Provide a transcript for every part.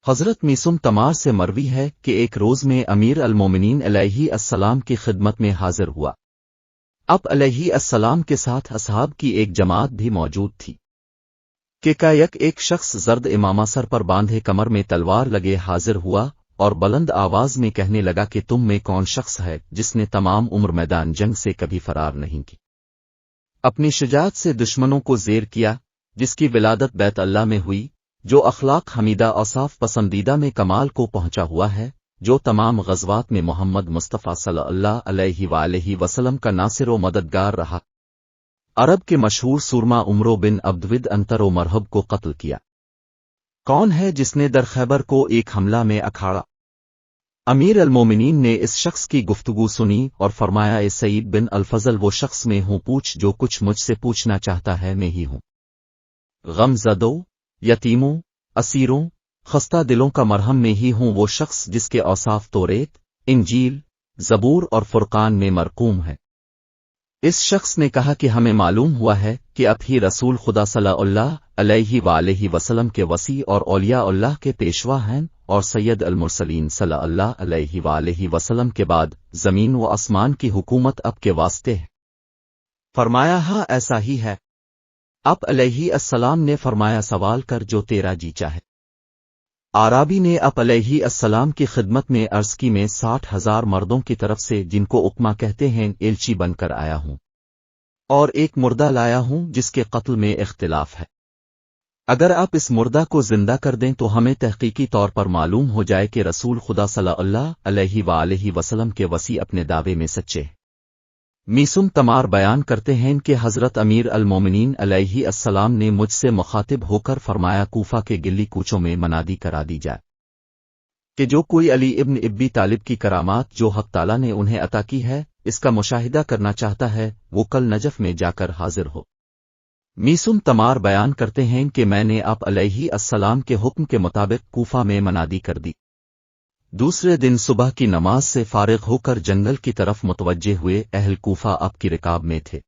حضرت میسم تمار سے مروی ہے کہ ایک روز میں امیر المومنین علیہ السلام کی خدمت میں حاضر ہوا۔ اب علیہ السلام کے ساتھ اصحاب کی ایک جماعت بھی موجود تھی کہ ایک شخص زرد امامہ سر پر باندھے کمر میں تلوار لگے حاضر ہوا اور بلند آواز میں کہنے لگا کہ تم میں کون شخص ہے جس نے تمام عمر میدان جنگ سے کبھی فرار نہیں کی، اپنی شجاعت سے دشمنوں کو زیر کیا، جس کی ولادت بیت اللہ میں ہوئی، جو اخلاق حمیدہ اوصاف پسندیدہ میں کمال کو پہنچا ہوا ہے، جو تمام غزوات میں محمد مصطفیٰ صلی اللہ علیہ وآلہ وسلم کا ناصر و مددگار رہا، عرب کے مشہور سورما عمرو بن عبدود انتر و مرہب کو قتل کیا۔ کون ہے جس نے در خیبر کو ایک حملہ میں اکھاڑا؟ امیر المومنین نے اس شخص کی گفتگو سنی اور فرمایا، اے سعید بن الفضل، وہ شخص میں ہوں، پوچھ جو کچھ مجھ سے پوچھنا چاہتا ہے میں ہی ہوں۔ غم زدوں، یتیموں، اسیروں، خستہ دلوں کا مرہم میں ہی ہوں، وہ شخص جس کے اوصاف توریت، انجیل، زبور اور فرقان میں مرقوم ہے۔ اس شخص نے کہا کہ ہمیں معلوم ہوا ہے کہ اب ہی رسول خدا صلی اللہ علیہ وآلہ وسلم کے وصی اور اولیاء اللہ کے پیشوا ہیں، اور سید المرسلین صلی اللہ علیہ وآلہ وسلم کے بعد زمین و آسمان کی حکومت اب کے واسطے ہے۔ فرمایا، ہاں ایسا ہی ہے۔ اب علیہ السلام نے فرمایا، سوال کر جو تیرا جی چاہے۔ عرابی نے اب علیہ السلام کی خدمت میں عرض کی، میں 60,000 مردوں کی طرف سے جن کو اقما کہتے ہیں ایلچی بن کر آیا ہوں، اور ایک مردہ لایا ہوں جس کے قتل میں اختلاف ہے۔ اگر آپ اس مردہ کو زندہ کر دیں تو ہمیں تحقیقی طور پر معلوم ہو جائے کہ رسول خدا صلی اللہ علیہ وآلہ وسلم کے وصی اپنے دعوے میں سچے ہیں۔ میسم تمار بیان کرتے ہیں کہ حضرت امیر المومنین علیہ السلام نے مجھ سے مخاطب ہو کر فرمایا، کوفہ کے گلی کوچوں میں منادی کرا دی جائے کہ جو کوئی علی ابن ابی طالب کی کرامات جو حق تعالیٰ نے انہیں عطا کی ہے اس کا مشاہدہ کرنا چاہتا ہے، وہ کل نجف میں جا کر حاضر ہو۔ میسم تمار بیان کرتے ہیں کہ میں نے آپ علیہ السلام کے حکم کے مطابق کوفہ میں منادی کر دی۔ دوسرے دن صبح کی نماز سے فارغ ہو کر جنگل کی طرف متوجہ ہوئے۔ اہل کوفہ آپ کی رکاب میں تھے۔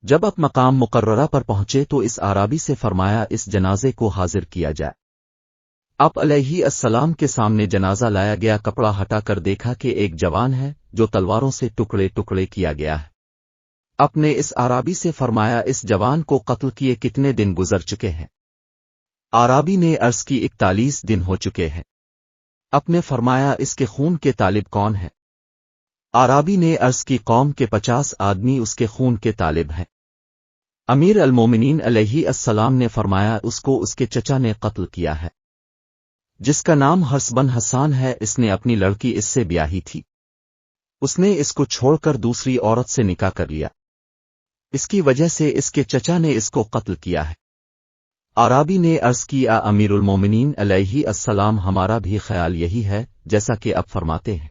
جب آپ مقام مقررہ پر پہنچے تو اس عرابی سے فرمایا، اس جنازے کو حاضر کیا جائے۔ آپ علیہ السلام کے سامنے جنازہ لایا گیا، کپڑا ہٹا کر دیکھا کہ ایک جوان ہے جو تلواروں سے ٹکڑے ٹکڑے کیا گیا ہے۔ آپ نے اس عرابی سے فرمایا، اس جوان کو قتل کیے کتنے دن گزر چکے ہیں؟ عرابی نے عرض کی، 41 دن ہو چکے ہیں۔ آپ نے فرمایا، اس کے خون کے طالب کون ہے؟ عرابی نے عرض کی، قوم کے 50 آدمی اس کے خون کے طالب ہیں۔ امیر المومنین علیہ السلام نے فرمایا، اس کو اس کے چچا نے قتل کیا ہے، جس کا نام حرس بن حسان ہے، اس نے اپنی لڑکی اس سے بیاہی تھی، اس نے اس کو چھوڑ کر دوسری عورت سے نکاح کر لیا، اس کی وجہ سے اس کے چچا نے اس کو قتل کیا ہے۔ عرابی نے عرض کیا، امیر المومنین علیہ السلام، ہمارا بھی خیال یہی ہے جیسا کہ آپ فرماتے ہیں،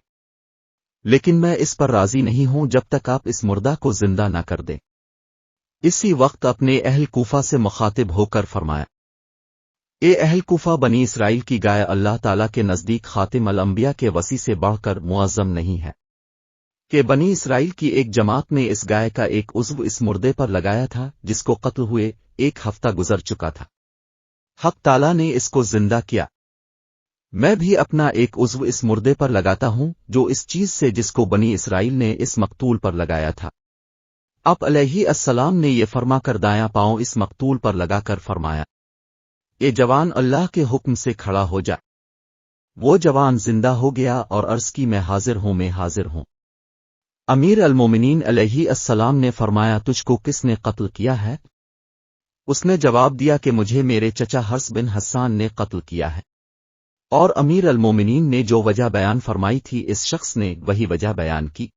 لیکن میں اس پر راضی نہیں ہوں جب تک آپ اس مردہ کو زندہ نہ کر دیں۔ اسی وقت اپنے اہل کوفہ سے مخاطب ہو کر فرمایا، اے اہل کوفہ، بنی اسرائیل کی گائے اللہ تعالیٰ کے نزدیک خاتم الانبیاء کے وصی سے بڑھ کر معظم نہیں ہے کہ بنی اسرائیل کی ایک جماعت نے اس گائے کا ایک عضو اس مردے پر لگایا تھا جس کو قتل ہوئے 1 ہفتہ گزر چکا تھا، حق تعالیٰ نے اس کو زندہ کیا۔ میں بھی اپنا ایک عضو اس مردے پر لگاتا ہوں جو اس چیز سے جس کو بنی اسرائیل نے اس مقتول پر لگایا تھا۔ آپ علیہ السلام نے یہ فرما کر دایاں پاؤں اس مقتول پر لگا کر فرمایا، اے جوان، اللہ کے حکم سے کھڑا ہو جا۔ وہ جوان زندہ ہو گیا اور عرض کی، میں حاضر ہوں، میں حاضر ہوں۔ امیر المومنین علیہ السلام نے فرمایا، تجھ کو کس نے قتل کیا ہے؟ اس نے جواب دیا کہ مجھے میرے چچا حرس بن حسان نے قتل کیا ہے، اور امیر المومنین نے جو وجہ بیان فرمائی تھی اس شخص نے وہی وجہ بیان کی۔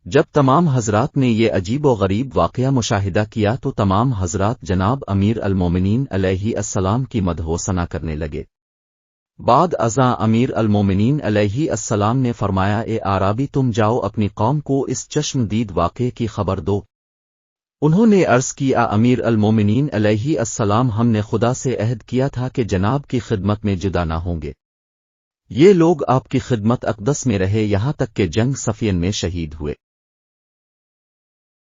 جب تمام حضرات نے یہ عجیب و غریب واقعہ مشاہدہ کیا تو تمام حضرات جناب امیر المومنین علیہ السلام کی مدح و ثنا کرنے لگے۔ بعد ازاں امیر المومنین علیہ السلام نے فرمایا، اے عرابی، تم جاؤ اپنی قوم کو اس چشم دید واقعے کی خبر دو۔ انہوں نے عرض کیا، امیر المومنین علیہ السلام، ہم نے خدا سے عہد کیا تھا کہ جناب کی خدمت میں جدا نہ ہوں گے۔ یہ لوگ آپ کی خدمت اقدس میں رہے یہاں تک کہ جنگ صفین میں شہید ہوئے۔